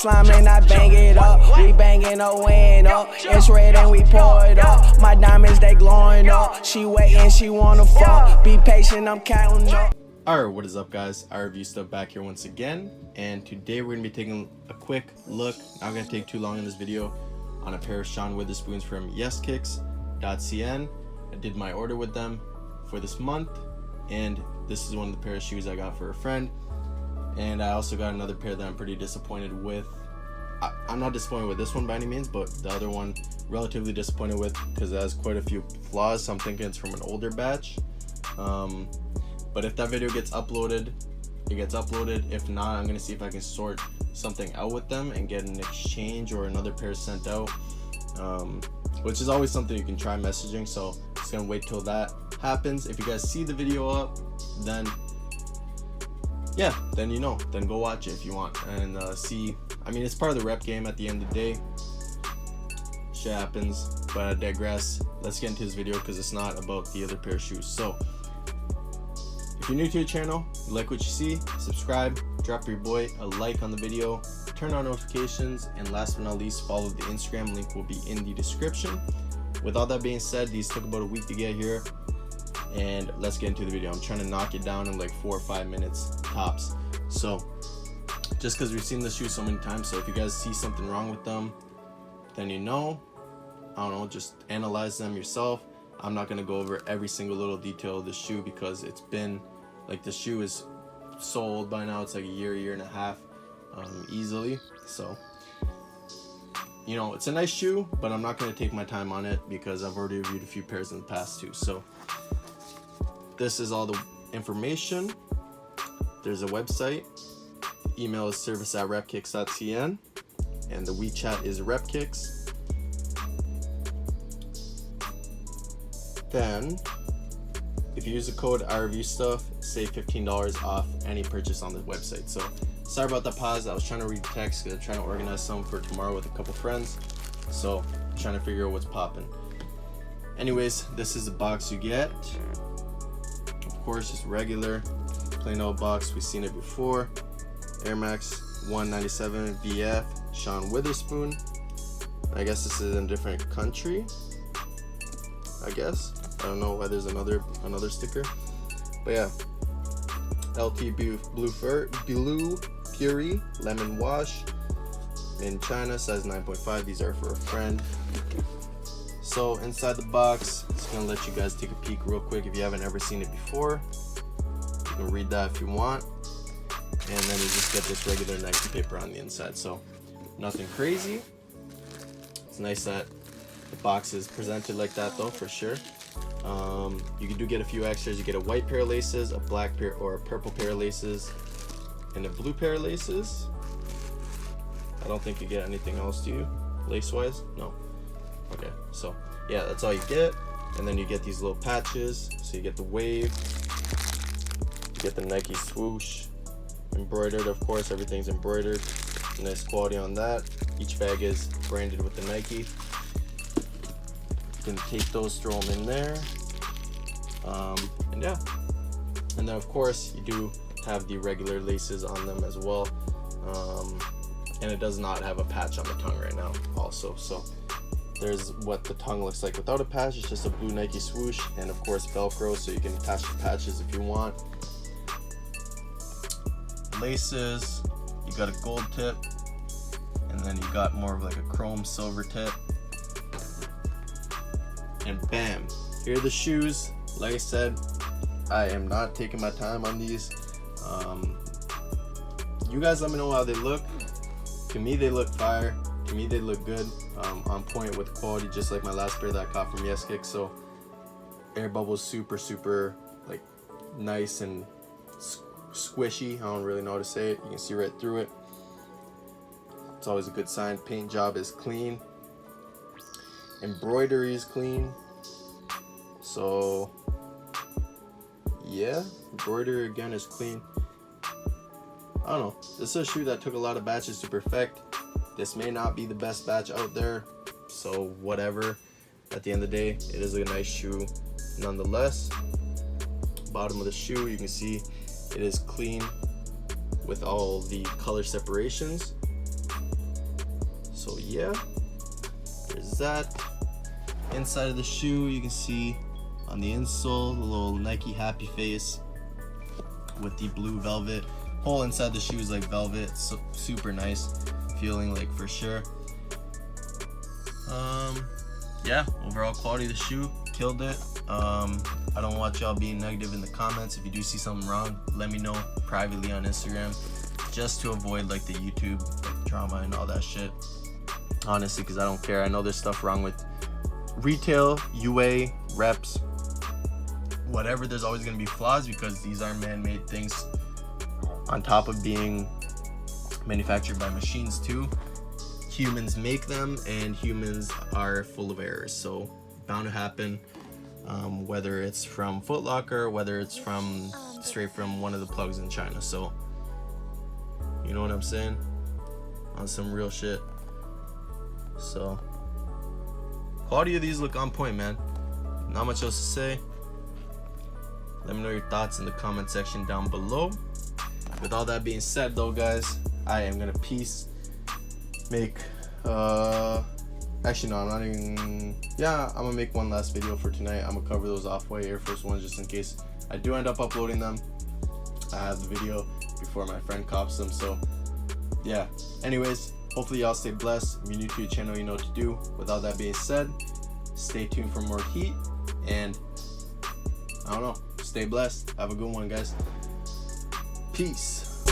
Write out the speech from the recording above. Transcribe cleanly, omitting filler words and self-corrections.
slime and I bang it up. We banging a window. It's red and we pour it up. My diamonds, they glowing up. She waiting, she wanna fuck. Be patient, I'm counting up. Alright, what is up guys? iReview Stuff back here once again, and today we're going to be taking a quick look, not going to take too long in this video, on a pair of Sean Wotherspoons from YesKicks.cn. I did my order with them for this month, and this is one of the pair of shoes I got for a friend. And I also got another pair that I'm pretty disappointed with. I'm not disappointed with this one by any means, but the other one relatively disappointed with because it has quite a few flaws, so I'm thinking it's from an older batch. But if that video gets uploaded, it gets uploaded. If not, I'm gonna see if I can sort something out with them and get an exchange or another pair sent out, which is always something you can try messaging. So just gonna wait till that happens. If you guys see the video up, then yeah, then you know, then go watch it if you want and see. I mean, it's part of the rep game at the end of the day. Shit happens, but I digress. Let's get into this video because it's not about the other pair of shoes. So if you're new to the channel, you like what you see, subscribe, drop your boy a like on the video, turn on notifications, and last but not least, follow the Instagram. Link will be in the description. With all that being said, these took about a week to get here, and let's get into the video. I'm trying to knock it down in like 4 or 5 minutes tops. So just because we've seen the shoe so many times, so if you guys see something wrong with them, then you know, I don't know, just analyze them yourself. I'm not going to go over every single little detail of the shoe because it's been like, the shoe is sold by now. It's like a year and a half easily. So, you know, it's a nice shoe, but I'm not going to take my time on it because I've already reviewed a few pairs in the past too. So this is all the information. There's a website. Email is service@repkicks.cn, and the WeChat is RepKicks. Then, if you use the code iReviewStuff, save $15 off any purchase on the website. So, sorry about the pause. I was trying to read text because I'm trying to organize some for tomorrow with a couple friends. So, I'm trying to figure out what's popping. Anyways, this is the box you get. Of course, just regular, plain old box. We've seen it before. Air Max 197 VF, Sean Wotherspoon. I guess this is in a different country. I guess. I don't know why there's another sticker, but yeah. LT Blue Puri Lemon Wash in China, size 9.5. These are for a friend. So inside the box, just gonna let you guys take a peek real quick if you haven't ever seen it before. You can read that if you want, and then you just get this regular Nike paper on the inside. So nothing crazy. It's nice that the box is presented like that though, for sure. You do get a few extras. You get a white pair of laces, a black pair or a purple pair of laces, and a blue pair of laces. I don't think you get anything else, do you? Lace wise? No. Okay, so yeah, that's all you get. And then you get these little patches. So you get the wave, you get the Nike swoosh, embroidered, of course, everything's embroidered. Nice quality on that. Each bag is branded with the Nike. You can take those, throw them in there, and yeah. And then of course you do have the regular laces on them as well, and it does not have a patch on the tongue right now also. So there's what the tongue looks like without a patch. It's just a blue Nike swoosh, and of course Velcro, so you can attach the patches if you want. Laces, you got a gold tip, and then you got more of like a chrome silver tip. And bam, here are the shoes. Like I said, I am not taking my time on these. You guys let me know how they look. To me, they look fire. To me, they look good. On point with quality, just like my last pair that I got from YesKicks. So air bubbles, super like nice and squishy. I don't really know how to say it. You can see right through it. It's always a good sign. Paint job is clean. Embroidery is clean. So yeah, embroidery again is clean. I don't know, this is a shoe that took a lot of batches to perfect. This may not be the best batch out there, so whatever. At the end of the day, it is a nice shoe nonetheless. Bottom of the shoe, you can see it is clean with all the color separations. So yeah, there's that. Inside of the shoe, you can see on the insole the little Nike happy face with the blue velvet. Whole inside the shoe is like velvet, so super nice feeling, like, for sure. Yeah, overall quality of the shoe, killed it. I don't want y'all being negative in the comments. If you do see something wrong, let me know privately on Instagram, just to avoid like the YouTube like drama and all that shit, honestly, because I don't care. I know there's stuff wrong with retail, UA, reps, whatever. There's always going to be flaws because these are man-made things, on top of being manufactured by machines too. Humans make them, and humans are full of errors, so bound to happen. Whether it's from Foot Locker, whether it's from straight from one of the plugs in China. So you know what I'm saying, on some real shit. So quality of these look on point, man. Not much else to say. Let me know your thoughts in the comment section down below. With all that being said though, guys, I am gonna make actually no, I'm not even, yeah, I'm gonna make one last video for tonight. I'm gonna cover those Off-White Air Force Ones just in case I do end up uploading them. I have the video before my friend cops them. So yeah, anyways, hopefully y'all stay blessed. If you're new to the channel, you know what to do. With all that being said, stay tuned for more heat, and I don't know, stay blessed. Have a good one, guys. Peace.